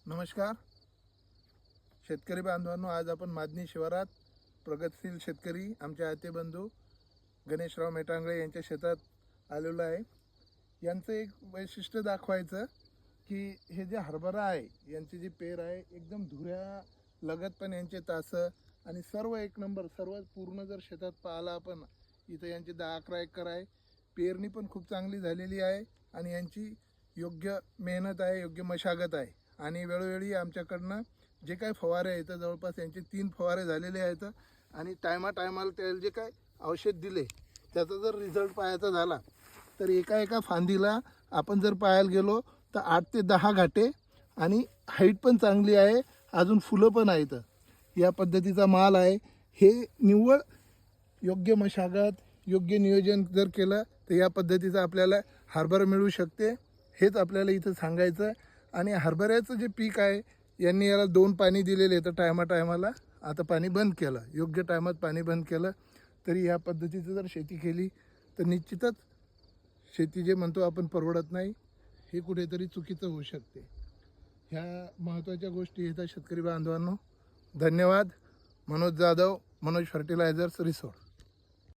नमस्कार शेतकरी बांधवांनो, आज आपण मादनी शिवारात प्रगतशील शेतकरी आमचे आते बंधू गणेशराव मेटांगळे यांच्या शेतात आलेलो आहे। यांचं एक वैशिष्ट्य दाखवायचं की हे जे हरभरा आहे यांची जी पेर आहे एकदम धुऱ्या लगत, पण यांचे तास आणि सर्व एक नंबर, सर्व पूर्ण जर शेतात पाहिला आपण इथं यांची 10-11 एकर आहे। पेरणी पण खूप चांगली झालेली आहे आणि यांची योग्य मेहनत आहे, योग्य मशागत आहे। आणि वेळोवेळी आमच्याकडनं जे काही फवारे आहेत जवळपास यांचे 3 फवारे झालेले आहेत आणि टायमाला त्याला जे काय औषध दिले त्याचा जर रिझल्ट पाहायचा झाला तर एका फांदीला आपण जर पाहायला गेलो तर 8 ते 10 घाटे आणि हाईट पण चांगली आहे, अजून फुलं पण आहेत। या पद्धतीचा माल आहे। हे निव्वळ योग्य मशागत, योग्य नियोजन जर केलं तर या पद्धतीचा आपल्याला हरभरा मिळू शकते। हेच आपल्याला इथं सांगायचं। आणि हरभऱ्याचं जे पीक आहे यांनी याला 2 पाणी दिलेले तर टायमाला आता पाणी बंद केलं, योग्य टायमात पाणी बंद केलं। तरी या पद्धतीचं जर शेती केली तर निश्चितच शेती जे म्हणतो आपण परवडत नाही, हे कुठेतरी चुकीचं होऊ शकते। ह्या महत्त्वाच्या गोष्टी येतात शेतकरी बांधवांनो। धन्यवाद। मनोज जाधव, मनोज फर्टिलायझर्स, रिसोड।